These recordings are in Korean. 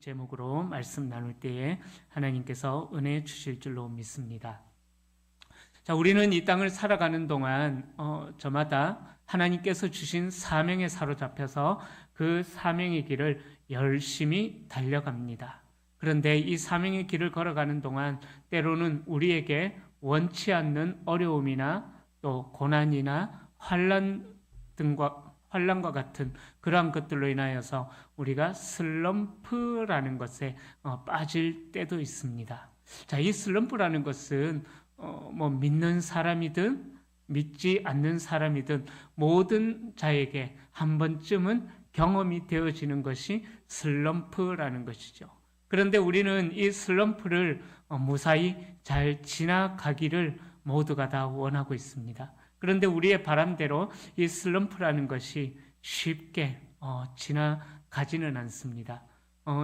제목으로 말씀 나눌 때에 하나님께서 은혜 주실 줄로 믿습니다. 자, 우리는 이 땅을 살아가는 동안 저마다 하나님께서 주신 사명에 사로잡혀서 그 사명의 길을 열심히 달려갑니다. 그런데 이 사명의 길을 걸어가는 동안 때로는 우리에게 원치 않는 어려움이나 또 고난이나 환난과 같은 그러한 것들로 인하여서 우리가 슬럼프라는 것에 빠질 때도 있습니다. 자, 이 슬럼프라는 것은 믿는 사람이든 믿지 않는 사람이든 모든 자에게 한 번쯤은 경험이 되어지는 것이 슬럼프라는 것이죠. 그런데 우리는 이 슬럼프를 무사히 잘 지나가기를 모두가 다 원하고 있습니다. 그런데 우리의 바람대로 이 슬럼프라는 것이 쉽게 지나가지는 않습니다.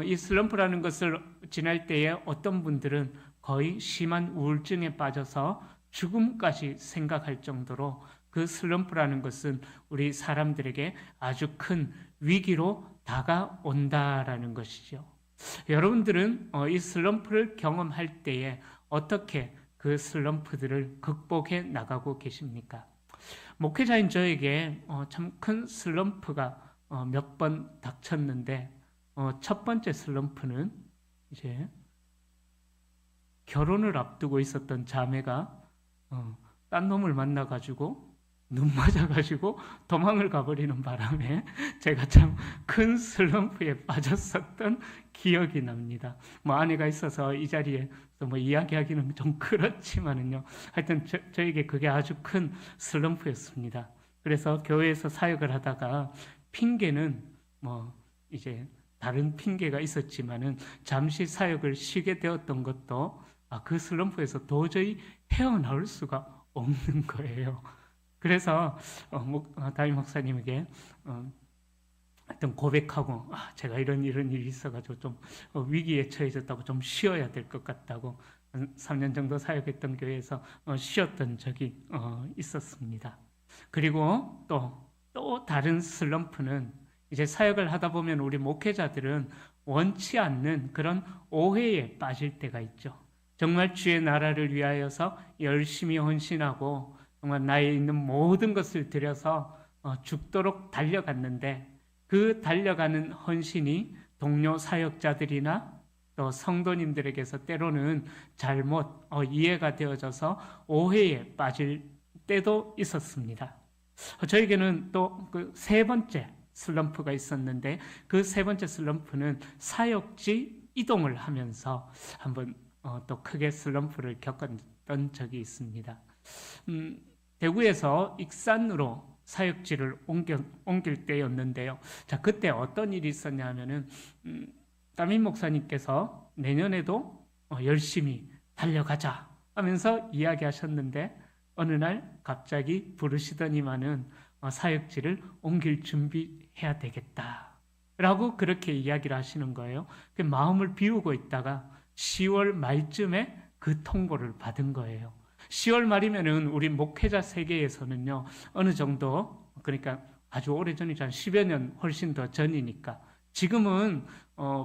이 슬럼프라는 것을 지날 때에 어떤 분들은 거의 심한 우울증에 빠져서 죽음까지 생각할 정도로 그 슬럼프라는 것은 우리 사람들에게 아주 큰 위기로 다가온다라는 것이죠. 여러분들은 이 슬럼프를 경험할 때에 어떻게 그 슬럼프들을 극복해 나가고 계십니까? 목회자인 저에게 참 큰 슬럼프가 몇 번 닥쳤는데 첫 번째 슬럼프는 이제 결혼을 앞두고 있었던 자매가 딴 놈을 만나가지고 눈 맞아가지고 도망을 가버리는 바람에 제가 참 큰 슬럼프에 빠졌었던 기억이 납니다. 아내가 있어서 이 자리에 이야기하기는 좀 그렇지만은요. 하여튼 저에게 그게 아주 큰 슬럼프였습니다. 그래서 교회에서 사역을 하다가 핑계는 이제 다른 핑계가 있었지만은 잠시 사역을 쉬게 되었던 것도 그 슬럼프에서 도저히 헤어나올 수가 없는 거예요. 그래서 담임 목사님에게 하여튼 고백하고 제가 이런 일이 있어가지고 좀 위기에 처해졌다고 좀 쉬어야 될 것 같다고 3년 정도 사역했던 교회에서 쉬었던 적이 있었습니다. 그리고 또 다른 슬럼프는 이제 사역을 하다 보면 우리 목회자들은 원치 않는 그런 오해에 빠질 때가 있죠. 정말 주의 나라를 위하여서 열심히 헌신하고 정말 나에 있는 모든 것을 들여서 죽도록 달려갔는데 그 달려가는 헌신이 동료 사역자들이나 또 성도님들에게서 때로는 잘못 이해가 되어져서 오해에 빠질 때도 있었습니다. 저에게는 또 그 세 번째 슬럼프가 있었는데 그 세 번째 슬럼프는 사역지 이동을 하면서 한번 또 크게 슬럼프를 겪었던 적이 있습니다. 대구에서 익산으로 사역지를 옮길 때였는데요. 자, 그때 어떤 일이 있었냐 하면은 담임 목사님께서 내년에도 열심히 달려가자 하면서 이야기하셨는데 어느 날 갑자기 부르시더니만은 사역지를 옮길 준비해야 되겠다라고 그렇게 이야기를 하시는 거예요. 그 마음을 비우고 있다가 10월 말쯤에 그 통보를 받은 거예요. 10월 말이면은 우리 목회자 세계에서는요, 어느 정도, 그러니까 아주 오래 전이죠. 한 10여 년 훨씬 더 전이니까. 지금은,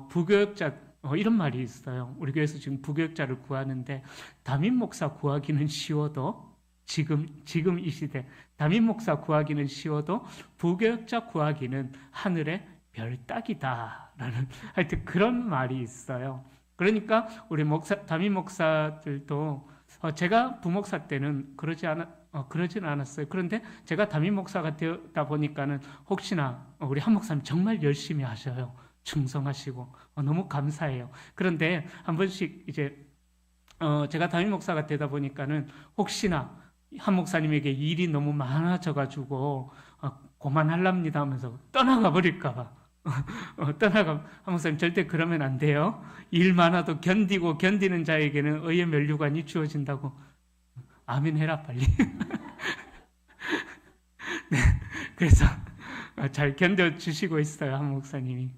부교역자, 이런 말이 있어요. 우리 교회에서 지금 부교역자를 구하는데, 담임 목사 구하기는 쉬워도, 지금 이 시대, 담임 목사 구하기는 쉬워도, 부교역자 구하기는 하늘의 별 따기다라는, 하여튼 그런 말이 있어요. 그러니까 우리 담임 목사들도 제가 부목사 때는 그러지는 않았어요. 그런데 제가 담임 목사가 되다 보니까는 혹시나 우리 한 목사님 정말 열심히 하셔요. 충성하시고 너무 감사해요. 그런데 한 번씩 이제 제가 담임 목사가 되다 보니까는 혹시나 한 목사님에게 일이 너무 많아져가지고 그만할랍니다 하면서 떠나가 버릴까봐. 한 목사님 절대 그러면 안 돼요. 일 많아도 견디는 자에게는 의의 면류관이 주어진다고. 아멘 해라 빨리. 네, 그래서 잘 견뎌주시고 있어요. 한 목사님이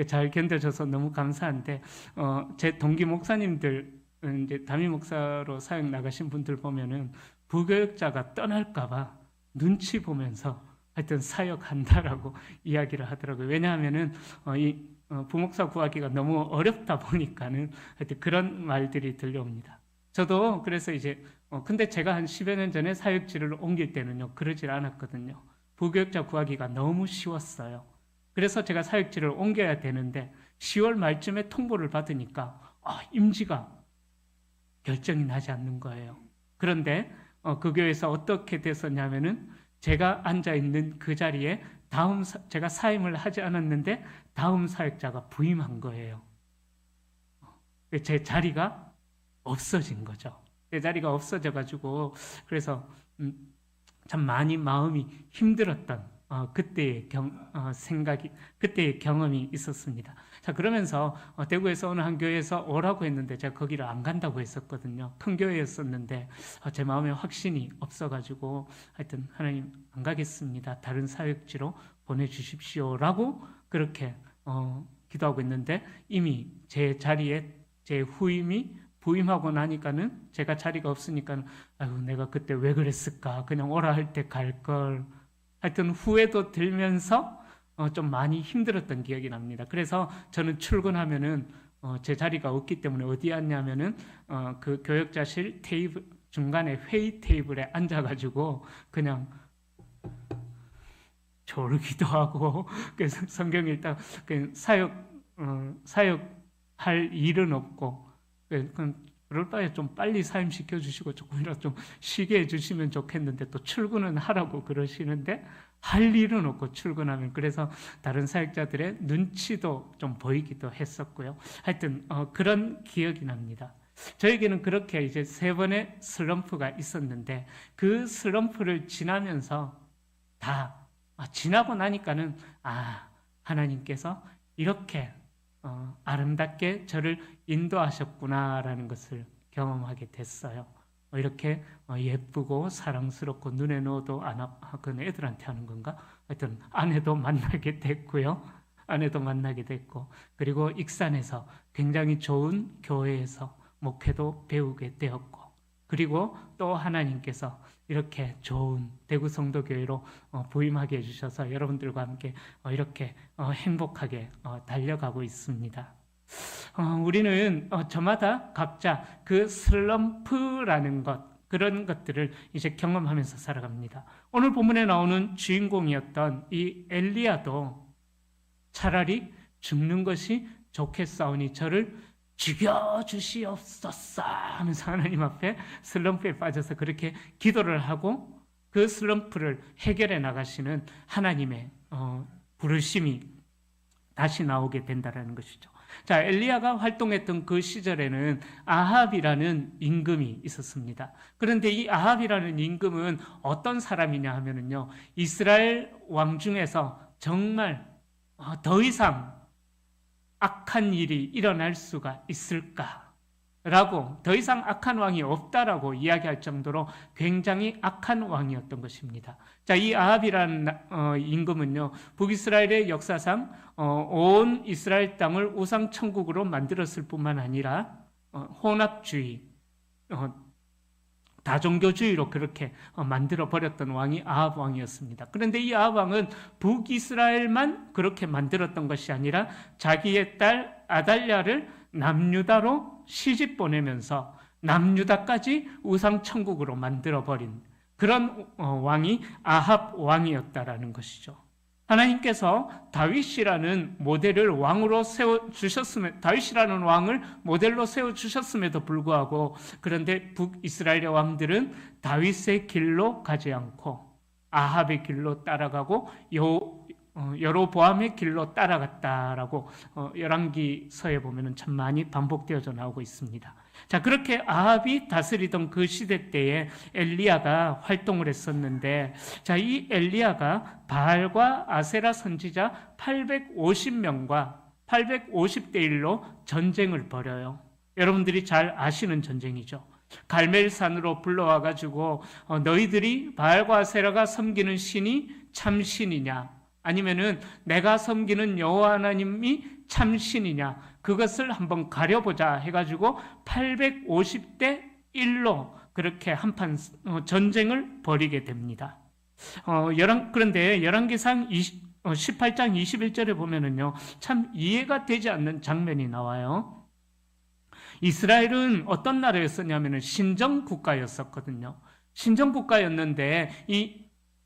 잘 견뎌줘서 너무 감사한데 제 동기 목사님들 이제 담임 목사로 사역 나가신 분들 보면은 부교역자가 떠날까봐 눈치 보면서 하여튼 사역한다라고 이야기를 하더라고요. 왜냐하면은 부목사 구하기가 너무 어렵다 보니까는 하여튼 그런 말들이 들려옵니다. 저도 그래서 이제 근데 제가 한 10여 년 전에 사역지를 옮길 때는요 그러질 않았거든요. 부교육자 구하기가 너무 쉬웠어요. 그래서 제가 사역지를 옮겨야 되는데 10월 말쯤에 통보를 받으니까 임지가 결정이 나지 않는 거예요. 그런데 그 교회에서 어떻게 됐었냐면은 제가 앉아 있는 그 자리에 제가 사임을 하지 않았는데 다음 사역자가 부임한 거예요. 제 자리가 없어진 거죠. 제 자리가 없어져 가지고 그래서 참 많이 마음이 힘들었던 그때의 그때의 경험이 있었습니다. 자, 그러면서 대구에서 어느 한 교회에서 오라고 했는데 제가 거기를 안 간다고 했었거든요. 큰 교회였었는데 제 마음에 확신이 없어가지고 하여튼 하나님 안 가겠습니다. 다른 사역지로 보내주십시오라고 그렇게 기도하고 있는데 이미 제 자리에 제 후임이 부임하고 나니까는 제가 자리가 없으니까 아유 내가 그때 왜 그랬을까 그냥 오라 할 때 갈걸 하여튼 후회도 들면서 좀 많이 힘들었던 기억이 납니다. 그래서 저는 출근하면은 제 자리가 없기 때문에 어디 앉냐면은 그 교역자실 테이블 중간에 회의 테이블에 앉아가지고 그냥 졸기도 하고 그래서 성경 읽다 사역할 일은 없고 그럴 바에 좀 빨리 사임시켜 주시고 조금이라도 좀 쉬게 해주시면 좋겠는데 또 출근은 하라고 그러시는데 할 일은 없고 출근하면 그래서 다른 사역자들의 눈치도 좀 보이기도 했었고요. 하여튼 그런 기억이 납니다. 저에게는 그렇게 이제 3번의 슬럼프가 있었는데 그 슬럼프를 지나면서 다 지나고 나니까는 하나님께서 이렇게 아름답게 저를 인도하셨구나라는 것을 경험하게 됐어요. 이렇게 예쁘고 사랑스럽고 눈에 넣어도 그건 애들한테 하는 건가? 하여튼 아내도 만나게 됐고요. 아내도 만나게 됐고 그리고 익산에서 굉장히 좋은 교회에서 목회도 배우게 되었고 그리고 또 하나님께서 이렇게 좋은 대구 성도교회로 부임하게 해주셔서 여러분들과 함께 이렇게 행복하게 달려가고 있습니다. 우리는 저마다 각자 그 슬럼프라는 그런 것들을 이제 경험하면서 살아갑니다. 오늘 본문에 나오는 주인공이었던 이 엘리야도 차라리 죽는 것이 좋겠사오니 저를 죽여주시옵소서 하면서 하나님 앞에 슬럼프에 빠져서 그렇게 기도를 하고 그 슬럼프를 해결해 나가시는 하나님의 부르심이 다시 나오게 된다는 것이죠. 자, 엘리야가 활동했던 그 시절에는 아합이라는 임금이 있었습니다. 그런데 이 아합이라는 임금은 어떤 사람이냐 하면은요, 이스라엘 왕 중에서 정말 더 이상 악한 일이 일어날 수가 있을까라고 더 이상 악한 왕이 없다라고 이야기할 정도로 굉장히 악한 왕이었던 것입니다. 자, 이 아합이라는 임금은요, 북이스라엘의 역사상 온 이스라엘 땅을 우상 천국으로 만들었을 뿐만 아니라 혼합주의, 다종교주의로 그렇게 만들어 버렸던 왕이 아합 왕이었습니다. 그런데 이 아합 왕은 북이스라엘만 그렇게 만들었던 것이 아니라 자기의 딸 아달랴를 남유다로 시집 보내면서 남유다까지 우상 천국으로 만들어 버린 그런 왕이 아합 왕이었다라는 것이죠. 하나님께서 다윗이라는 모델을 왕으로 다윗이라는 왕을 모델로 세워 주셨음에도 불구하고 그런데 북이스라엘의 왕들은 다윗의 길로 가지 않고 아합의 길로 따라가고 여로보암의 길로 따라갔다라고 열왕기서에 보면은 참 많이 반복되어져 나오고 있습니다. 자, 그렇게 아합이 다스리던 그 시대 때에 엘리야가 활동을 했었는데, 자, 이 엘리야가 바알과 아세라 선지자 850명과 850대 1로 전쟁을 벌여요. 여러분들이 잘 아시는 전쟁이죠. 갈멜산으로 불러와가지고 너희들이 바알과 아세라가 섬기는 신이 참 신이냐, 아니면은 내가 섬기는 여호와 하나님이 참 신이냐, 그것을 한번 가려보자 해가지고 850대 1로 그렇게 한판 전쟁을 벌이게 됩니다. 그런데 열왕기상 18장 21절에 보면은요, 참 이해가 되지 않는 장면이 나와요. 이스라엘은 어떤 나라였었냐면은 신정국가였었거든요. 신정국가였는데 이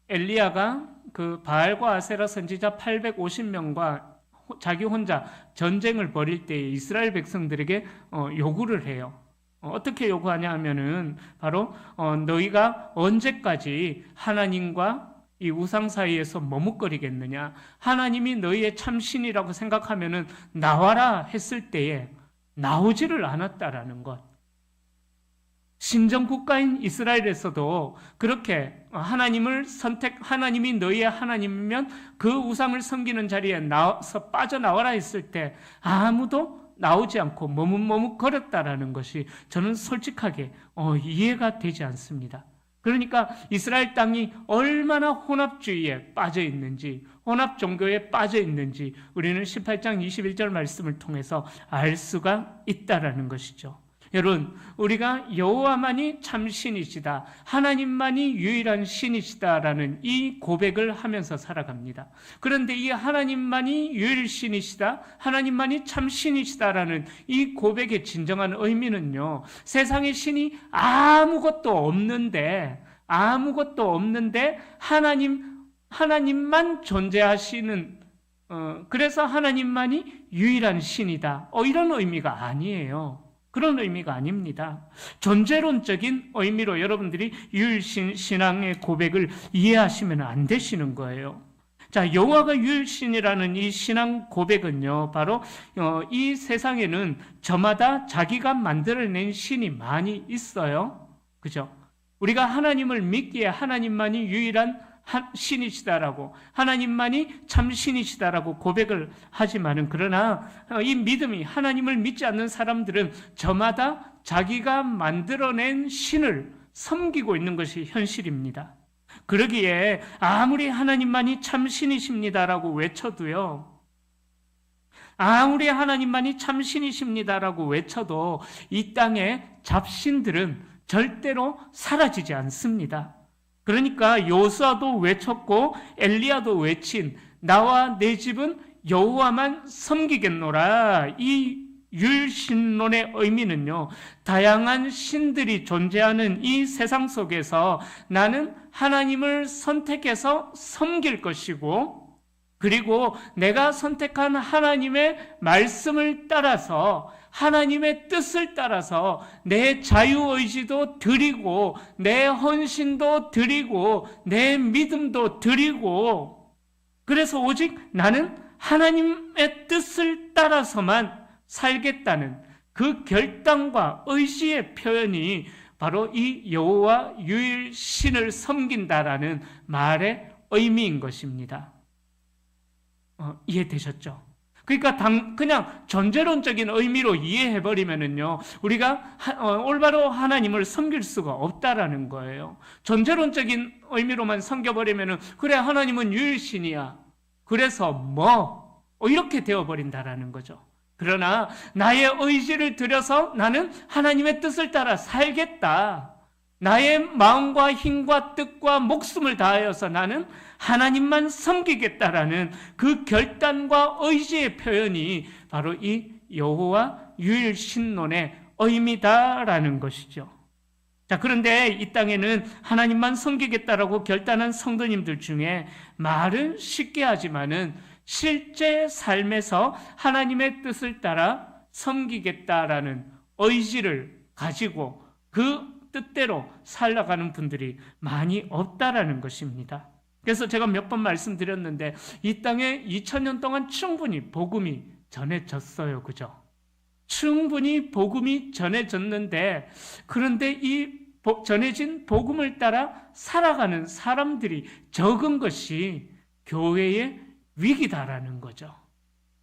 엘리야가 그 바알과 아세라 선지자 850명과 자기 혼자 전쟁을 벌일 때 이스라엘 백성들에게 요구를 해요. 어떻게 요구하냐 하면은 바로 너희가 언제까지 하나님과 이 우상 사이에서 머뭇거리겠느냐? 하나님이 너희의 참신이라고 생각하면은 나와라 했을 때에 나오지를 않았다라는 것. 신정국가인 이스라엘에서도 그렇게 하나님이 너희의 하나님이면 그 우상을 섬기는 자리에 나와서 빠져나와라 했을 때 아무도 나오지 않고 머뭇머뭇거렸다라는 것이 저는 솔직하게 이해가 되지 않습니다. 그러니까 이스라엘 땅이 얼마나 혼합주의에 빠져 있는지, 혼합 종교에 빠져 있는지 우리는 18장 21절 말씀을 통해서 알 수가 있다라는 것이죠. 여러분, 우리가 여호와만이 참 신이시다, 하나님만이 유일한 신이시다라는 이 고백을 하면서 살아갑니다. 그런데 이 하나님만이 유일신이시다, 하나님만이 참 신이시다라는 이 고백의 진정한 의미는요, 세상에 신이 아무것도 없는데 하나님만 존재하시는, 그래서 하나님만이 유일한 신이다, 이런 의미가 아니에요. 그런 의미가 아닙니다. 존재론적인 의미로 여러분들이 유일신 신앙의 고백을 이해하시면 안 되시는 거예요. 자, 여호와가 유일신이라는 이 신앙 고백은요, 바로 이 세상에는 저마다 자기가 만들어낸 신이 많이 있어요. 그죠? 우리가 하나님을 믿기에 하나님만이 유일한 신이시다라고, 하나님만이 참 신이시다라고 고백을 하지만은, 그러나 이 믿음이, 하나님을 믿지 않는 사람들은 저마다 자기가 만들어낸 신을 섬기고 있는 것이 현실입니다. 그러기에 아무리 하나님만이 참 신이십니다라고 외쳐도요, 아무리 하나님만이 참 신이십니다라고 외쳐도 이 땅의 잡신들은 절대로 사라지지 않습니다. 그러니까 여호수아도 외쳤고 엘리야도 외친 나와 내 집은 여호와만 섬기겠노라, 이 유일신론의 의미는요, 다양한 신들이 존재하는 이 세상 속에서 나는 하나님을 선택해서 섬길 것이고, 그리고 내가 선택한 하나님의 말씀을 따라서, 하나님의 뜻을 따라서 내 자유의지도 드리고, 내 헌신도 드리고, 내 믿음도 드리고, 그래서 오직 나는 하나님의 뜻을 따라서만 살겠다는 그 결단과 의지의 표현이 바로 이 여호와 유일신을 섬긴다라는 말의 의미인 것입니다. 이해되셨죠? 그러니까 그냥 존재론적인 의미로 이해해버리면은요, 우리가 올바로 하나님을 섬길 수가 없다라는 거예요. 존재론적인 의미로만 섬겨버리면은, 그래, 하나님은 유일신이야, 그래서 이렇게 되어버린다라는 거죠. 그러나 나의 의지를 들여서 나는 하나님의 뜻을 따라 살겠다, 나의 마음과 힘과 뜻과 목숨을 다하여서 나는 하나님만 섬기겠다라는 그 결단과 의지의 표현이 바로 이 여호와 유일신론의 의미다라는 것이죠. 자, 그런데 이 땅에는 하나님만 섬기겠다라고 결단한 성도님들 중에 말은 쉽게 하지만은 실제 삶에서 하나님의 뜻을 따라 섬기겠다라는 의지를 가지고 그 뜻대로 살아가는 분들이 많이 없다라는 것입니다. 그래서 제가 몇 번 말씀드렸는데, 이 땅에 2000년 동안 충분히 복음이 전해졌어요. 그죠? 충분히 복음이 전해졌는데, 그런데 이 전해진 복음을 따라 살아가는 사람들이 적은 것이 교회의 위기다라는 거죠.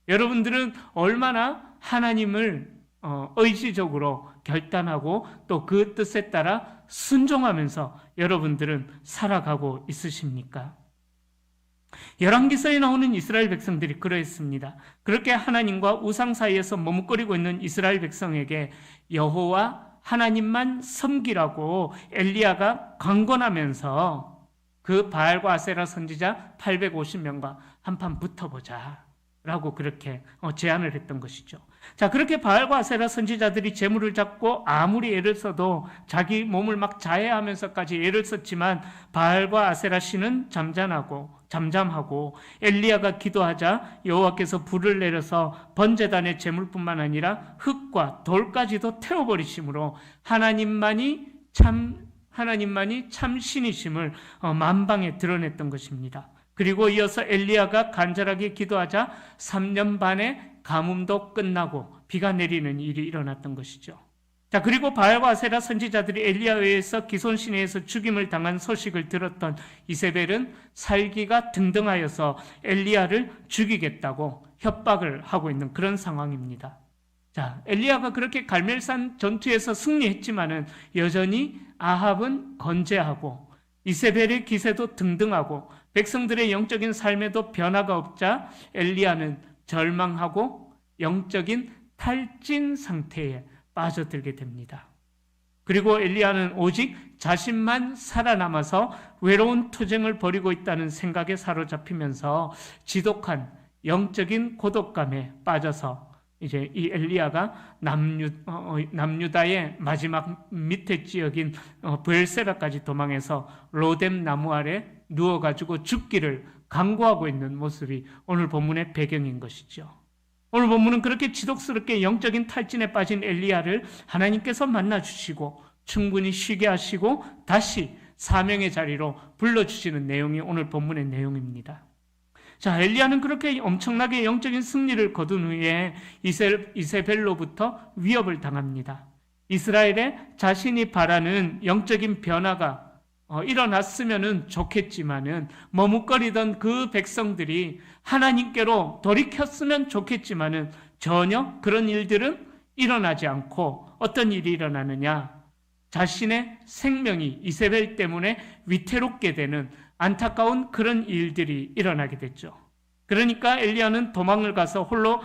여러분들은 얼마나 하나님을 의지적으로 결단하고 또 그 뜻에 따라 순종하면서 여러분들은 살아가고 있으십니까? 열왕기서에 나오는 이스라엘 백성들이 그러했습니다. 그렇게 하나님과 우상 사이에서 머뭇거리고 있는 이스라엘 백성에게 여호와 하나님만 섬기라고 엘리야가 강권하면서 그 바알과 아세라 선지자 850명과 한판 붙어보자 라고 그렇게 제안을 했던 것이죠. 자, 그렇게 바알과 아세라 선지자들이 재물을 잡고 아무리 애를 써도 자기 몸을 막 자해하면서까지 애를 썼지만 바알과 아세라 신은 잠잠하고 엘리야가 기도하자 여호와께서 불을 내려서 번제단의 재물뿐만 아니라 흙과 돌까지도 태워버리심으로 하나님만이 참 신이심을 만방에 드러냈던 것입니다. 그리고 이어서 엘리야가 간절하게 기도하자 3년 반의 가뭄도 끝나고 비가 내리는 일이 일어났던 것이죠. 자, 그리고 바알과 아세라 선지자들이 엘리야에 의해서 기손시내에서 죽임을 당한 소식을 들었던 이세벨은 살기가 등등하여서 엘리야를 죽이겠다고 협박을 하고 있는 그런 상황입니다. 자, 엘리야가 그렇게 갈멜산 전투에서 승리했지만은 여전히 아합은 건재하고 이세벨의 기세도 등등하고 백성들의 영적인 삶에도 변화가 없자 엘리야는 절망하고 영적인 탈진 상태에 빠져들게 됩니다. 그리고 엘리야는 오직 자신만 살아남아서 외로운 투쟁을 벌이고 있다는 생각에 사로잡히면서 지독한 영적인 고독감에 빠져서 이제 이 엘리야가 남유다의 마지막 밑에 지역인 브엘세바까지 도망해서 로뎀 나무 아래 누워가지고 죽기를 강구하고 있는 모습이 오늘 본문의 배경인 것이죠. 오늘 본문은 그렇게 지독스럽게 영적인 탈진에 빠진 엘리야를 하나님께서 만나주시고 충분히 쉬게 하시고 다시 사명의 자리로 불러주시는 내용이 오늘 본문의 내용입니다. 자, 엘리야는 그렇게 엄청나게 영적인 승리를 거둔 후에 이세벨로부터 위협을 당합니다. 이스라엘에 자신이 바라는 영적인 변화가 일어났으면 좋겠지만은 머뭇거리던 그 백성들이 하나님께로 돌이켰으면 좋겠지만은 전혀 그런 일들은 일어나지 않고 어떤 일이 일어나느냐? 자신의 생명이 이세벨 때문에 위태롭게 되는 안타까운 그런 일들이 일어나게 됐죠. 그러니까 엘리야는 도망을 가서 홀로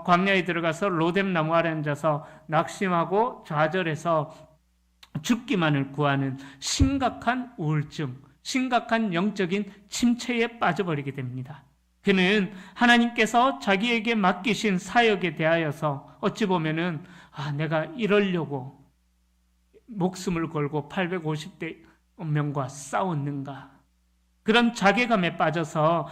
광야에 들어가서 로뎀 나무 아래 앉아서 낙심하고 좌절해서 죽기만을 구하는 심각한 우울증, 심각한 영적인 침체에 빠져버리게 됩니다. 그는 하나님께서 자기에게 맡기신 사역에 대하여서 어찌 보면은 내가 이러려고 목숨을 걸고 850대 명과 싸웠는가, 그런 자괴감에 빠져서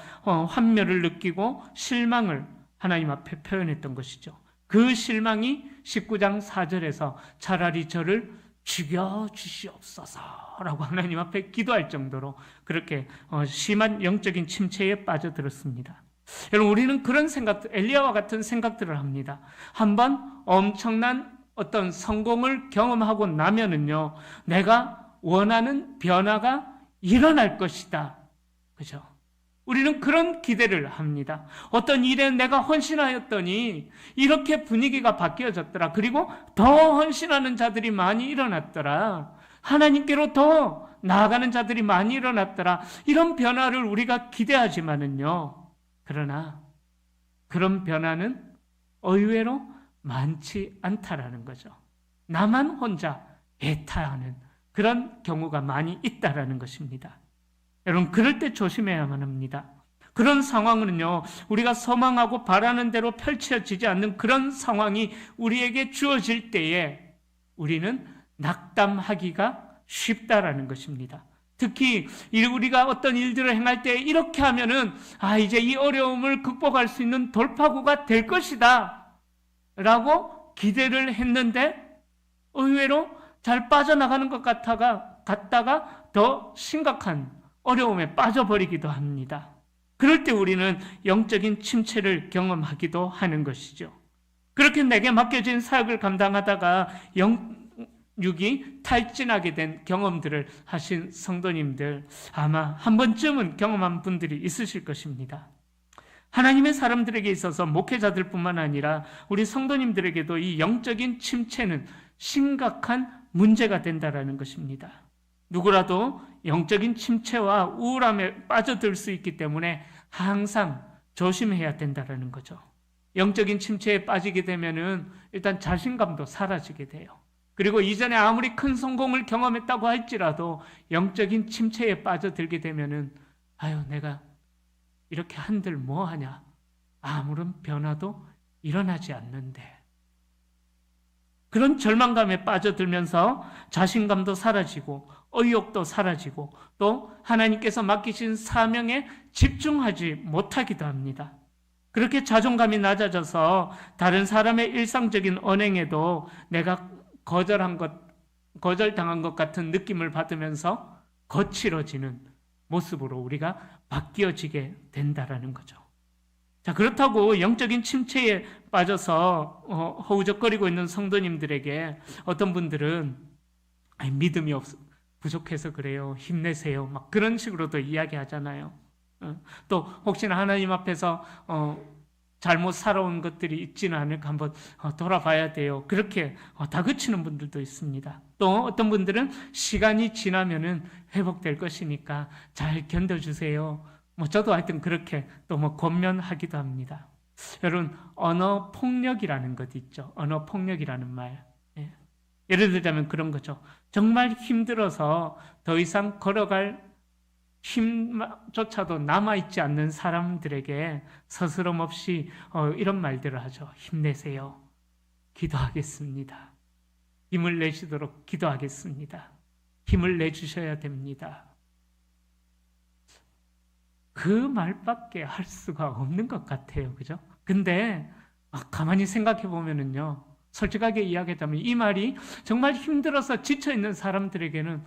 환멸을 느끼고 실망을 하나님 앞에 표현했던 것이죠. 그 실망이 19장 4절에서 차라리 저를 죽여주시옵소서라고 하나님 앞에 기도할 정도로 그렇게 심한 영적인 침체에 빠져들었습니다. 여러분, 우리는 그런 엘리야와 같은 생각들을 합니다. 한번 엄청난 어떤 성공을 경험하고 나면은요, 내가 원하는 변화가 일어날 것이다. 그죠? 우리는 그런 기대를 합니다. 어떤 일에 내가 헌신하였더니 이렇게 분위기가 바뀌어졌더라. 그리고 더 헌신하는 자들이 많이 일어났더라. 하나님께로 더 나아가는 자들이 많이 일어났더라. 이런 변화를 우리가 기대하지만은요. 그러나 그런 변화는 의외로 많지 않다라는 거죠. 나만 혼자 애타하는 그런 경우가 많이 있다라는 것입니다. 여러분, 그럴 때 조심해야만 합니다. 그런 상황은요, 우리가 소망하고 바라는 대로 펼쳐지지 않는 그런 상황이 우리에게 주어질 때에 우리는 낙담하기가 쉽다라는 것입니다. 특히 우리가 어떤 일들을 행할 때 이렇게 하면은 이제 이 어려움을 극복할 수 있는 돌파구가 될 것이다 라고 기대를 했는데 의외로 잘 빠져나가는 것 같다가 더 심각한 어려움에 빠져버리기도 합니다. 그럴 때 우리는 영적인 침체를 경험하기도 하는 것이죠. 그렇게 내게 맡겨진 사역을 감당하다가 영육이 탈진하게 된 경험들을 하신 성도님들 아마 한 번쯤은 경험한 분들이 있으실 것입니다. 하나님의 사람들에게 있어서 목회자들뿐만 아니라 우리 성도님들에게도 이 영적인 침체는 심각한 문제가 된다는 것입니다. 누구라도 영적인 침체와 우울함에 빠져들 수 있기 때문에 항상 조심해야 된다는 거죠. 영적인 침체에 빠지게 되면은 일단 자신감도 사라지게 돼요. 그리고 이전에 아무리 큰 성공을 경험했다고 할지라도 영적인 침체에 빠져들게 되면은 내가 이렇게 한들 뭐하냐? 아무런 변화도 일어나지 않는데. 그런 절망감에 빠져들면서 자신감도 사라지고 의욕도 사라지고 또 하나님께서 맡기신 사명에 집중하지 못하기도 합니다. 그렇게 자존감이 낮아져서 다른 사람의 일상적인 언행에도 내가 거절당한 것 같은 느낌을 받으면서 거칠어지는 모습으로 우리가 바뀌어지게 된다라는 거죠. 자, 그렇다고 영적인 침체에 빠져서 허우적거리고 있는 성도님들에게 어떤 분들은 믿음이 부족해서 그래요. 힘내세요. 막 그런 식으로도 이야기하잖아요. 또 혹시나 하나님 앞에서 잘못 살아온 것들이 있지는 않을까 한번 돌아봐야 돼요. 그렇게 다그치는 분들도 있습니다. 또 어떤 분들은 시간이 지나면은 회복될 것이니까 잘 견뎌주세요. 저도 하여튼 그렇게 또 권면하기도 합니다. 여러분, 언어 폭력이라는 것 있죠. 언어 폭력이라는 말. 예를 들자면 그런 거죠. 정말 힘들어서 더 이상 걸어갈 힘조차도 남아있지 않는 사람들에게 서스럼 없이 이런 말들을 하죠. 힘내세요. 기도하겠습니다. 힘을 내시도록 기도하겠습니다. 힘을 내주셔야 됩니다. 그 말밖에 할 수가 없는 것 같아요. 그죠? 근데 가만히 생각해 보면은요, 솔직하게 이야기하자면 이 말이 정말 힘들어서 지쳐있는 사람들에게는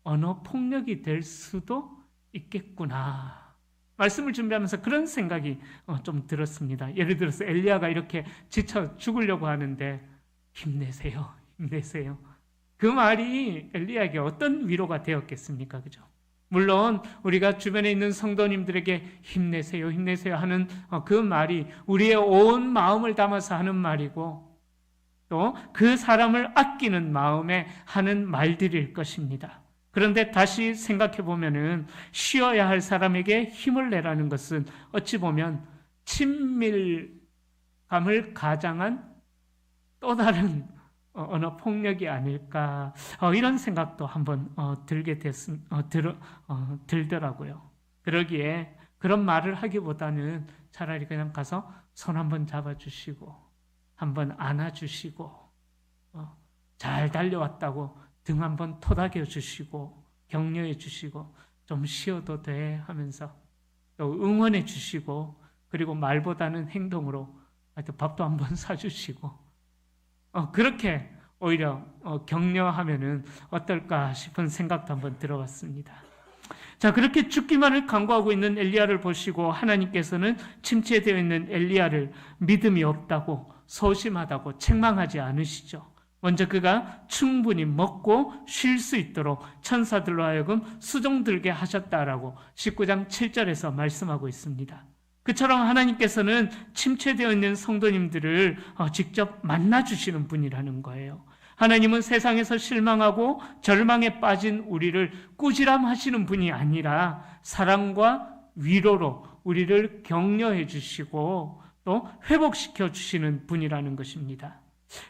언어 폭력이 될 수도 있겠구나. 말씀을 준비하면서 그런 생각이 좀 들었습니다. 예를 들어서 엘리야가 이렇게 지쳐 죽으려고 하는데 힘내세요. 힘내세요. 그 말이 엘리야에게 어떤 위로가 되었겠습니까? 그죠? 물론 우리가 주변에 있는 성도님들에게 힘내세요, 힘내세요 하는 그 말이 우리의 온 마음을 담아서 하는 말이고 또 그 사람을 아끼는 마음에 하는 말들일 것입니다. 그런데 다시 생각해 보면은 쉬어야 할 사람에게 힘을 내라는 것은 어찌 보면 친밀감을 가장한 또 다른 언어 폭력이 아닐까 이런 생각도 한번 들더라고요. 그러기에 그런 말을 하기보다는 차라리 그냥 가서 손 한번 잡아주시고 한번 안아주시고 잘 달려왔다고 등 한번 토닥여 주시고 격려해 주시고 좀 쉬어도 돼 하면서 또 응원해 주시고 그리고 말보다는 행동으로 하여튼 밥도 한번 사주시고 그렇게 오히려 격려하면은 어떨까 싶은 생각도 한번 들어봤습니다. 자, 그렇게 죽기만을 간구하고 있는 엘리야를 보시고 하나님께서는 침체되어 있는 엘리야를 믿음이 없다고 소심하다고 책망하지 않으시죠. 먼저 그가 충분히 먹고 쉴 수 있도록 천사들로 하여금 수종들게 하셨다라고 19장 7절에서 말씀하고 있습니다. 그처럼 하나님께서는 침체되어 있는 성도님들을 직접 만나주시는 분이라는 거예요. 하나님은 세상에서 실망하고 절망에 빠진 우리를 꾸지람하시는 분이 아니라 사랑과 위로로 우리를 격려해 주시고 또 회복시켜 주시는 분이라는 것입니다.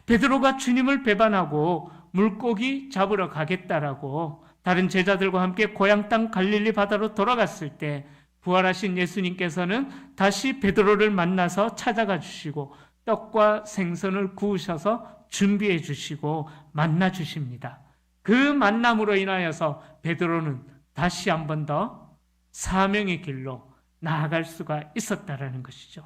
베드로가 주님을 배반하고 물고기 잡으러 가겠다라고 다른 제자들과 함께 고향 땅 갈릴리 바다로 돌아갔을 때 부활하신 예수님께서는 다시 베드로를 만나서 찾아가 주시고 떡과 생선을 구우셔서 준비해 주시고 만나 주십니다. 그 만남으로 인하여서 베드로는 다시 한 번 더 사명의 길로 나아갈 수가 있었다라는 것이죠.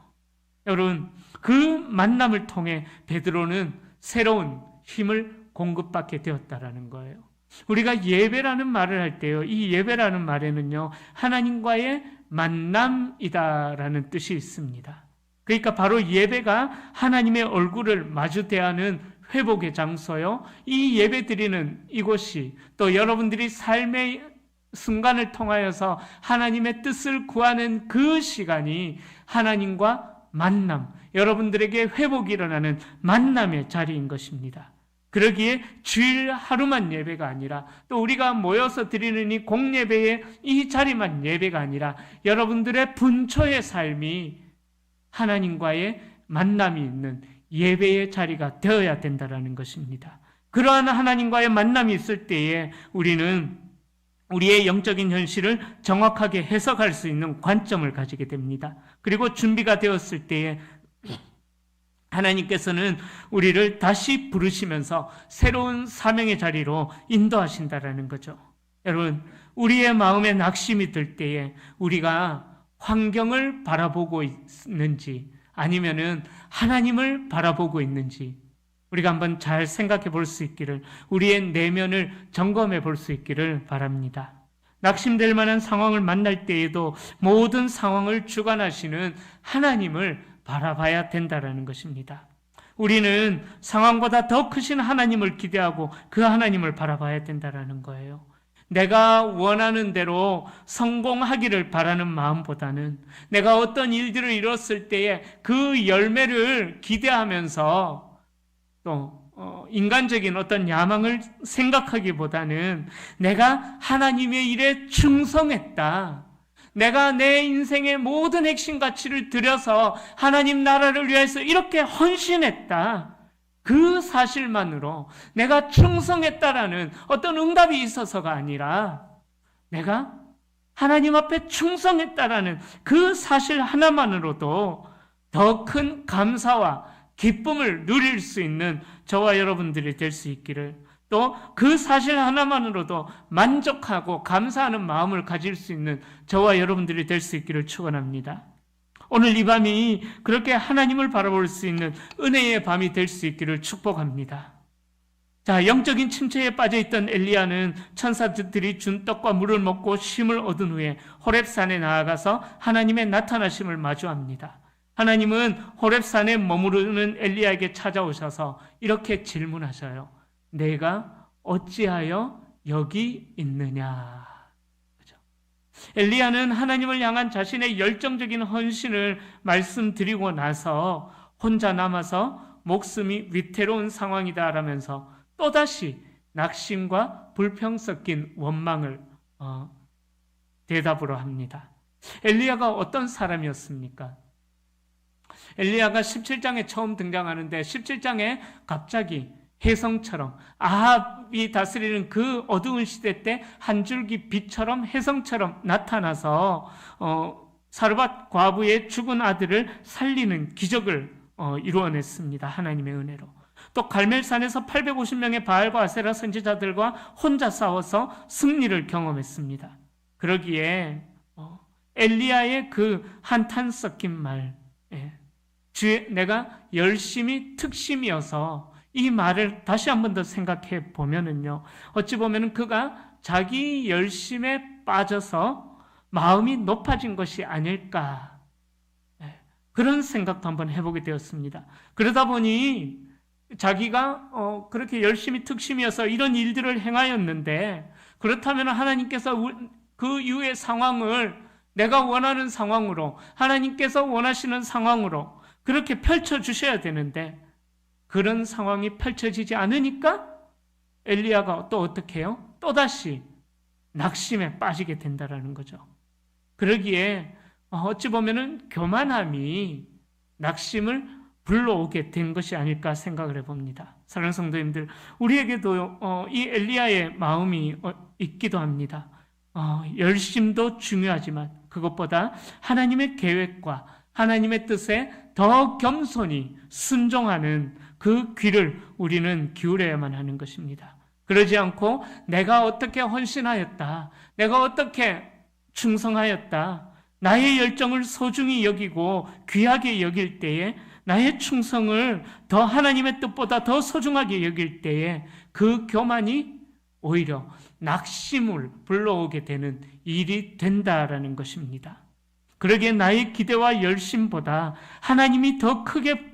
여러분, 그 만남을 통해 베드로는 새로운 힘을 공급받게 되었다라는 거예요. 우리가 예배라는 말을 할 때요, 이 예배라는 말에는요, 하나님과의 만남이다라는 뜻이 있습니다. 그러니까 바로 예배가 하나님의 얼굴을 마주 대하는 회복의 장소요. 이 예배 드리는 이곳이 또 여러분들이 삶의 순간을 통하여서 하나님의 뜻을 구하는 그 시간이 하나님과 만남, 여러분들에게 회복이 일어나는 만남의 자리인 것입니다. 그러기에 주일 하루만 예배가 아니라 또 우리가 모여서 드리는 이 공예배의 이 자리만 예배가 아니라 여러분들의 분초의 삶이 하나님과의 만남이 있는 예배의 자리가 되어야 된다는 것입니다. 그러한 하나님과의 만남이 있을 때에 우리는 우리의 영적인 현실을 정확하게 해석할 수 있는 관점을 가지게 됩니다. 그리고 준비가 되었을 때에 하나님께서는 우리를 다시 부르시면서 새로운 사명의 자리로 인도하신다라는 거죠. 여러분, 우리의 마음에 낙심이 들 때에 우리가 환경을 바라보고 있는지 아니면은 하나님을 바라보고 있는지 우리가 한번 잘 생각해 볼 수 있기를, 우리의 내면을 점검해 볼 수 있기를 바랍니다. 낙심될 만한 상황을 만날 때에도 모든 상황을 주관하시는 하나님을 바라봐야 된다는 것입니다. 우리는 상황보다 더 크신 하나님을 기대하고 그 하나님을 바라봐야 된다는 거예요. 내가 원하는 대로 성공하기를 바라는 마음보다는 내가 어떤 일들을 이뤘을 때에 그 열매를 기대하면서 또 인간적인 어떤 야망을 생각하기보다는 내가 하나님의 일에 충성했다, 내가 내 인생의 모든 핵심 가치를 들여서 하나님 나라를 위해서 이렇게 헌신했다, 그 사실만으로 내가 충성했다라는 어떤 응답이 있어서가 아니라 내가 하나님 앞에 충성했다라는 그 사실 하나만으로도 더 큰 감사와 기쁨을 누릴 수 있는 저와 여러분들이 될 수 있기를, 또 그 사실 하나만으로도 만족하고 감사하는 마음을 가질 수 있는 저와 여러분들이 될 수 있기를 축원합니다. 오늘 이 밤이 그렇게 하나님을 바라볼 수 있는 은혜의 밤이 될 수 있기를 축복합니다. 자, 영적인 침체에 빠져있던 엘리야는 천사들이 준 떡과 물을 먹고 쉼을 얻은 후에 호렙산에 나아가서 하나님의 나타나심을 마주합니다. 하나님은 호렙산에 머무르는 엘리야에게 찾아오셔서 이렇게 질문하셔요. 내가 어찌하여 여기 있느냐? 그죠? 엘리야는 하나님을 향한 자신의 열정적인 헌신을 말씀드리고 나서 혼자 남아서 목숨이 위태로운 상황이다라면서 또다시 낙심과 불평 섞인 원망을 대답으로 합니다. 엘리야가 어떤 사람이었습니까? 엘리야가 17장에 처음 등장하는데 17장에 갑자기 혜성처럼, 아합이 다스리는 그 어두운 시대 때 한 줄기 빛처럼 혜성처럼 나타나서 사르밧 과부의 죽은 아들을 살리는 기적을 이루어냈습니다. 하나님의 은혜로. 또 갈멜산에서 850명의 바알과 아세라 선지자들과 혼자 싸워서 승리를 경험했습니다. 그러기에 엘리야의 그 한탄 섞인 말, 내가 열심히 특심이어서, 이 말을 다시 한 번 더 생각해 보면은요, 어찌 보면은 그가 자기 열심에 빠져서 마음이 높아진 것이 아닐까, 그런 생각도 한번 해보게 되었습니다. 그러다 보니 자기가 그렇게 열심히 특심이어서 이런 일들을 행하였는데, 그렇다면 하나님께서 그 이후의 상황을 내가 원하는 상황으로, 하나님께서 원하시는 상황으로 그렇게 펼쳐주셔야 되는데 그런 상황이 펼쳐지지 않으니까 엘리야가 또 어떻게 해요? 또다시 낙심에 빠지게 된다는 거죠. 그러기에 어찌 보면은 교만함이 낙심을 불러오게 된 것이 아닐까 생각을 해봅니다. 사랑하는 성도님들, 우리에게도 이 엘리야의 마음이 있기도 합니다. 열심도 중요하지만 그것보다 하나님의 계획과 하나님의 뜻에 더 겸손히 순종하는 그 귀를 우리는 기울여야만 하는 것입니다. 그러지 않고 내가 어떻게 헌신하였다, 내가 어떻게 충성하였다, 나의 열정을 소중히 여기고 귀하게 여길 때에, 나의 충성을 더 하나님의 뜻보다 더 소중하게 여길 때에 그 교만이 오히려 낙심을 불러오게 되는 일이 된다라는 것입니다. 그러기에 나의 기대와 열심보다 하나님이 더 크게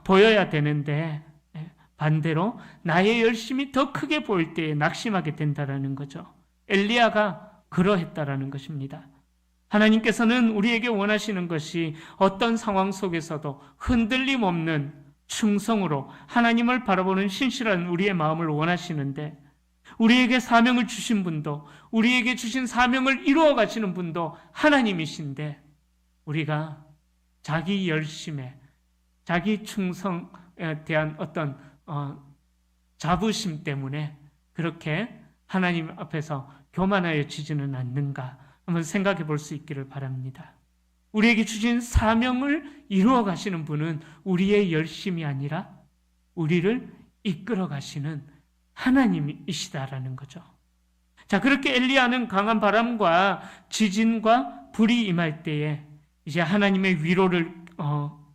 보여야 되는데, 반대로 나의 열심이 더 크게 보일 때에 낙심하게 된다라는 거죠. 엘리야가 그러했다라는 것입니다. 하나님께서는 우리에게 원하시는 것이 어떤 상황 속에서도 흔들림 없는 충성으로 하나님을 바라보는 신실한 우리의 마음을 원하시는데, 우리에게 사명을 주신 분도, 우리에게 주신 사명을 이루어 가시는 분도 하나님이신데, 우리가 자기 열심에, 자기 충성에 대한 어떤 자부심 때문에 그렇게 하나님 앞에서 교만하여지지는 않는가 한번 생각해 볼 수 있기를 바랍니다. 우리에게 주신 사명을 이루어 가시는 분은 우리의 열심이 아니라 우리를 이끌어 가시는 하나님이시다라는 거죠. 자, 그렇게 엘리야는 강한 바람과 지진과 불이 임할 때에 이제 하나님의 위로를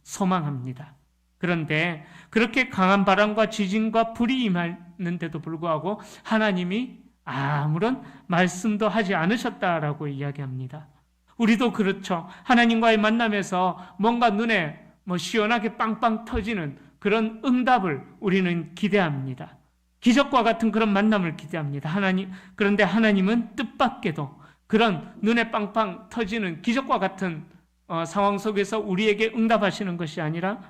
소망합니다. 그런데 그렇게 강한 바람과 지진과 불이 임하는데도 불구하고 하나님이 아무런 말씀도 하지 않으셨다라고 이야기합니다. 우리도 그렇죠. 하나님과의 만남에서 뭔가 눈에 시원하게 빵빵 터지는 그런 응답을 우리는 기대합니다. 기적과 같은 그런 만남을 기대합니다. 그런데 하나님은 뜻밖에도 그런 눈에 빵빵 터지는 기적과 같은 상황 속에서 우리에게 응답하시는 것이 아니라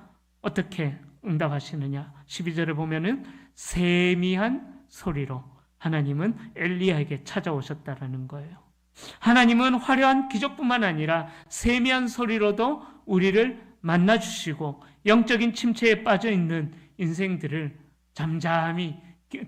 어떻게 응답하시느냐? 12절에 보면은 세미한 소리로 하나님은 엘리야에게 찾아오셨다라는 거예요. 하나님은 화려한 기적뿐만 아니라 세미한 소리로도 우리를 만나주시고 영적인 침체에 빠져있는 인생들을 잠잠히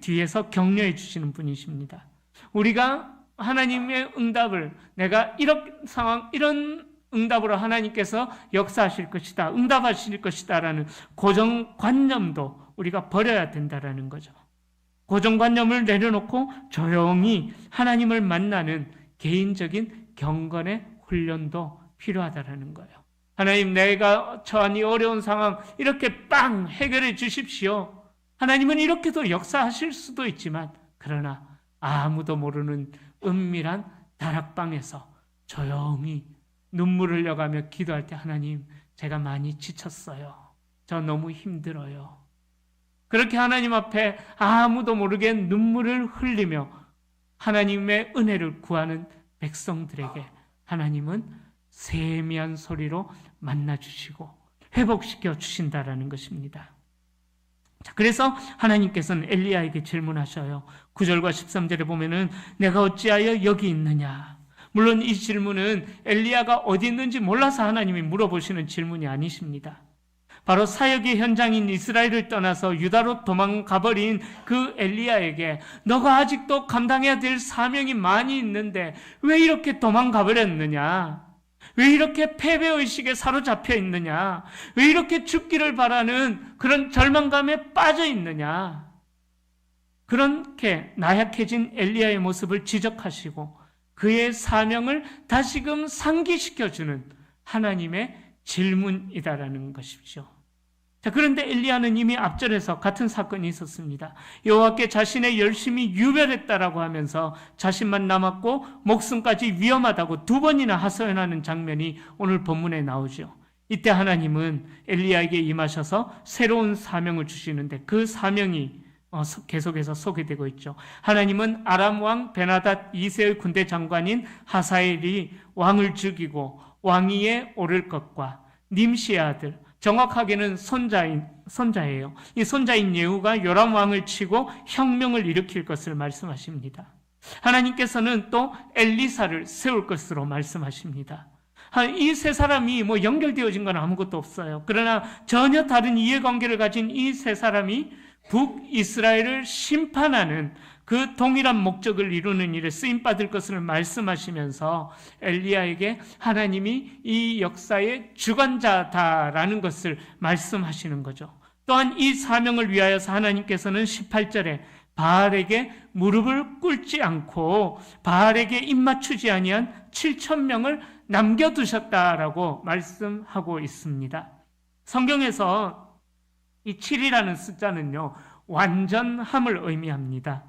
뒤에서 격려해 주시는 분이십니다. 우리가 하나님의 응답을 내가 이런 응답으로 하나님께서 역사하실 것이다, 응답하실 것이다 라는 고정관념도 우리가 버려야 된다라는 거죠. 고정관념을 내려놓고 조용히 하나님을 만나는 개인적인 경건의 훈련도 필요하다라는 거예요. 하나님, 내가 처한 이 어려운 상황 이렇게 빵 해결해 주십시오. 하나님은 이렇게도 역사하실 수도 있지만 그러나 아무도 모르는 은밀한 다락방에서 조용히 눈물을 흘려가며 기도할 때 하나님, 제가 많이 지쳤어요. 저 너무 힘들어요. 그렇게 하나님 앞에 아무도 모르게 눈물을 흘리며 하나님의 은혜를 구하는 백성들에게 하나님은 세미한 소리로 만나주시고 회복시켜 주신다라는 것입니다. 자, 그래서 하나님께서는 엘리야에게 질문하셔요. 9절과 13절에 보면은 내가 어찌하여 여기 있느냐. 물론 이 질문은 엘리야가 어디 있는지 몰라서 하나님이 물어보시는 질문이 아니십니다. 바로 사역의 현장인 이스라엘을 떠나서 유다로 도망가버린 그 엘리야에게 너가 아직도 감당해야 될 사명이 많이 있는데 왜 이렇게 도망가버렸느냐? 왜 이렇게 패배의식에 사로잡혀 있느냐? 왜 이렇게 죽기를 바라는 그런 절망감에 빠져 있느냐? 그렇게 나약해진 엘리야의 모습을 지적하시고 그의 사명을 다시금 상기시켜주는 하나님의 질문이다라는 것이죠. 자, 그런데 엘리야는 이미 앞절에서 같은 사건이 있었습니다. 여호와께 자신의 열심이 유별했다라고 하면서 자신만 남았고 목숨까지 위험하다고 두 번이나 하소연하는 장면이 오늘 본문에 나오죠. 이때 하나님은 엘리야에게 임하셔서 새로운 사명을 주시는데 그 사명이 계속해서 소개되고 있죠. 하나님은 아람 왕 베나닷 2세의 군대 장관인 하사엘이 왕을 죽이고 왕위에 오를 것과 님시의 아들, 정확하게는 손자예요. 이 손자인 예후가 요람 왕을 치고 혁명을 일으킬 것을 말씀하십니다. 하나님께서는 또 엘리사를 세울 것으로 말씀하십니다. 이 세 사람이 연결되어진 건 아무것도 없어요. 그러나 전혀 다른 이해관계를 가진 이 세 사람이 북이스라엘을 심판하는 그 동일한 목적을 이루는 일에 쓰임받을 것을 말씀하시면서 엘리야에게 하나님이 이 역사의 주관자다라는 것을 말씀하시는 거죠. 또한 이 사명을 위하여서 하나님께서는 18절에 바알에게 무릎을 꿇지 않고 바알에게 입맞추지 아니한 7,000명을 남겨두셨다라고 말씀하고 있습니다. 성경에서 이 7이라는 숫자는요, 완전함을 의미합니다.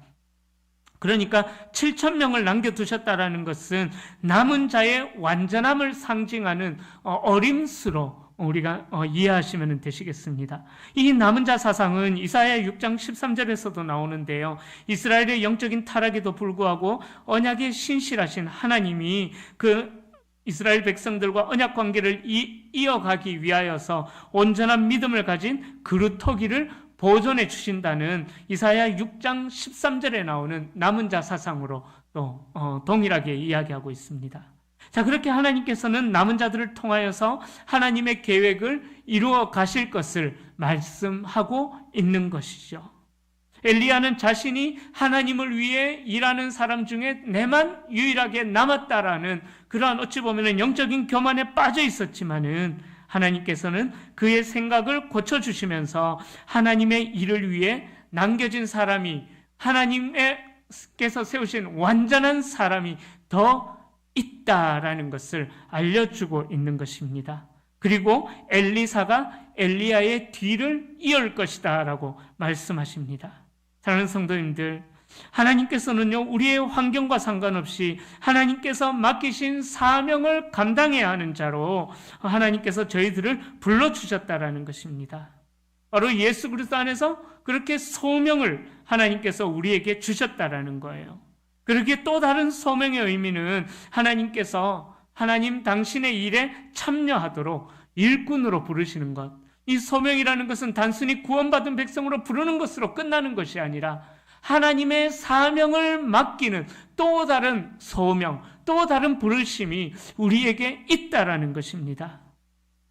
그러니까 7,000명을 남겨두셨다라는 것은 남은 자의 완전함을 상징하는 어림수로 우리가 이해하시면 되시겠습니다. 이 남은 자 사상은 이사야 6장 13절에서도 나오는데요. 이스라엘의 영적인 타락에도 불구하고 언약에 신실하신 하나님이 그 이스라엘 백성들과 언약 관계를 이어가기 위하여서 온전한 믿음을 가진 그루터기를 보존해 주신다는 이사야 6장 13절에 나오는 남은 자 사상으로 또 동일하게 이야기하고 있습니다. 자, 그렇게 하나님께서는 남은 자들을 통하여서 하나님의 계획을 이루어 가실 것을 말씀하고 있는 것이죠. 엘리야는 자신이 하나님을 위해 일하는 사람 중에 내만 유일하게 남았다라는 그러한 어찌 보면 영적인 교만에 빠져 있었지만은 하나님께서는 그의 생각을 고쳐주시면서 하나님의 일을 위해 남겨진 사람이 하나님께서 세우신 완전한 사람이 더 있다라는 것을 알려주고 있는 것입니다. 그리고 엘리사가 엘리야의 뒤를 이을 것이다 라고 말씀하십니다. 사랑하는 성도님들, 하나님께서는요, 우리의 환경과 상관없이 하나님께서 맡기신 사명을 감당해야 하는 자로 하나님께서 저희들을 불러주셨다라는 것입니다. 바로 예수 그리스도 안에서 그렇게 소명을 하나님께서 우리에게 주셨다라는 거예요. 그러기에 또 다른 소명의 의미는 하나님 당신의 일에 참여하도록 일꾼으로 부르시는 것. 이 소명이라는 것은 단순히 구원받은 백성으로 부르는 것으로 끝나는 것이 아니라 하나님의 사명을 맡기는 또 다른 소명, 또 다른 부르심이 우리에게 있다라는 것입니다.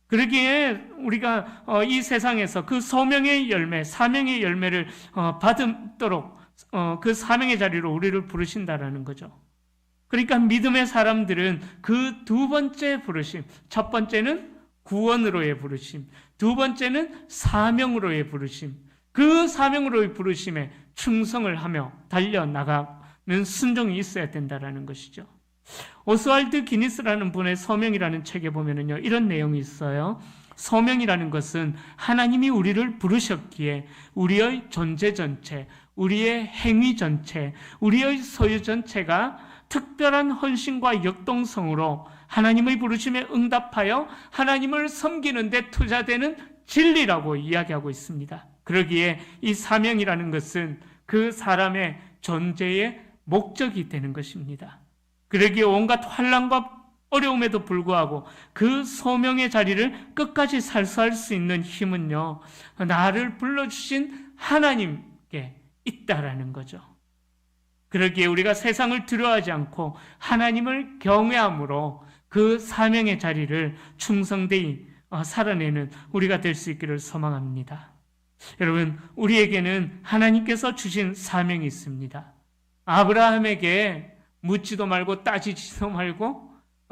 그러기에 우리가 이 세상에서 그 소명의 열매, 사명의 열매를 받도록 그 사명의 자리로 우리를 부르신다라는 거죠. 그러니까 믿음의 사람들은 그 두 번째 부르심, 첫 번째는 구원으로의 부르심, 두 번째는 사명으로의 부르심, 그 사명으로의 부르심에 충성을 하며 달려나가는 순종이 있어야 된다는 것이죠. 오스왈드 기니스라는 분의 소명이라는 책에 보면은요, 이런 내용이 있어요. 소명이라는 것은 하나님이 우리를 부르셨기에 우리의 존재 전체, 우리의 행위 전체, 우리의 소유 전체가 특별한 헌신과 역동성으로 하나님의 부르심에 응답하여 하나님을 섬기는 데 투자되는 진리라고 이야기하고 있습니다. 그러기에 이 사명이라는 것은 그 사람의 존재의 목적이 되는 것입니다. 그러기에 온갖 환난과 어려움에도 불구하고 그 소명의 자리를 끝까지 살수할 수 있는 힘은요, 나를 불러주신 하나님께 있다라는 거죠. 그러기에 우리가 세상을 두려워하지 않고 하나님을 경외함으로 그 사명의 자리를 충성되이 살아내는 우리가 될 수 있기를 소망합니다. 여러분, 우리에게는 하나님께서 주신 사명이 있습니다. 아브라함에게 묻지도 말고 따지지도 말고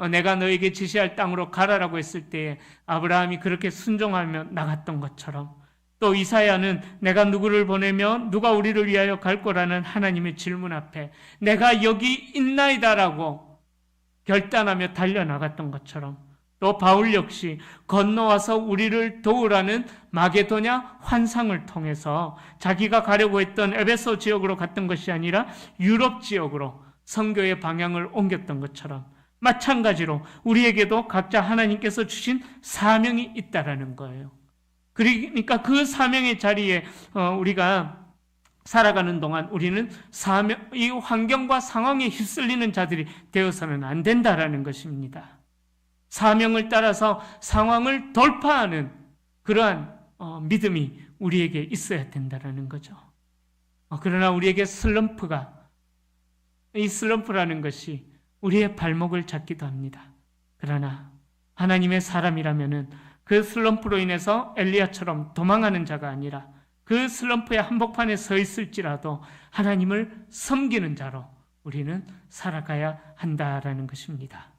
내가 너에게 지시할 땅으로 가라라고 했을 때에 아브라함이 그렇게 순종하며 나갔던 것처럼, 또 이사야는 내가 누구를 보내며 누가 우리를 위하여 갈 거라는 하나님의 질문 앞에 내가 여기 있나이다라고 결단하며 달려나갔던 것처럼, 또 바울 역시 건너와서 우리를 도우라는 마게도냐 환상을 통해서 자기가 가려고 했던 에베소 지역으로 갔던 것이 아니라 유럽 지역으로 선교의 방향을 옮겼던 것처럼, 마찬가지로 우리에게도 각자 하나님께서 주신 사명이 있다라는 거예요. 그러니까 그 사명의 자리에 우리가 살아가는 동안 우리는 이 환경과 상황에 휩쓸리는 자들이 되어서는 안 된다라는 것입니다. 사명을 따라서 상황을 돌파하는 그러한 믿음이 우리에게 있어야 된다라는 거죠. 그러나 우리에게 이 슬럼프라는 것이 우리의 발목을 잡기도 합니다. 그러나 하나님의 사람이라면은 그 슬럼프로 인해서 엘리야처럼 도망하는 자가 아니라 그 슬럼프의 한복판에 서 있을지라도 하나님을 섬기는 자로 우리는 살아가야 한다라는 것입니다.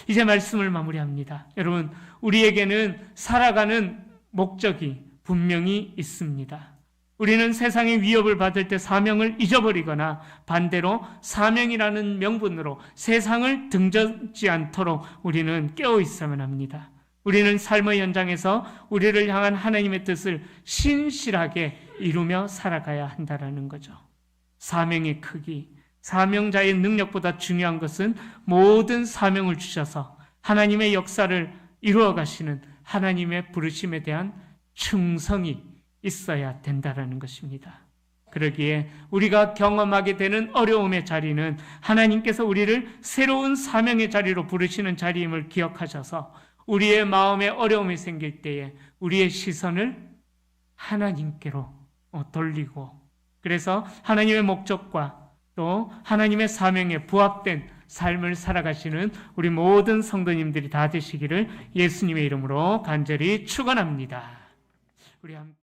이제 말씀을 마무리합니다. 여러분, 우리에게는 살아가는 목적이 분명히 있습니다. 우리는 세상의 위협을 받을 때 사명을 잊어버리거나 반대로 사명이라는 명분으로 세상을 등져지 않도록 우리는 깨어 있어야만 합니다. 우리는 삶의 현장에서 우리를 향한 하나님의 뜻을 신실하게 이루며 살아가야 한다는 거죠. 사명의 크기, 사명자의 능력보다 중요한 것은 모든 사명을 주셔서 하나님의 역사를 이루어 가시는 하나님의 부르심에 대한 충성이 있어야 된다는 것입니다. 그러기에 우리가 경험하게 되는 어려움의 자리는 하나님께서 우리를 새로운 사명의 자리로 부르시는 자리임을 기억하셔서 우리의 마음에 어려움이 생길 때에 우리의 시선을 하나님께로 돌리고, 그래서 하나님의 목적과 또 하나님의 사명에 부합된 삶을 살아가시는 우리 모든 성도님들이 다 되시기를 예수님의 이름으로 간절히 축원합니다. 우리 함께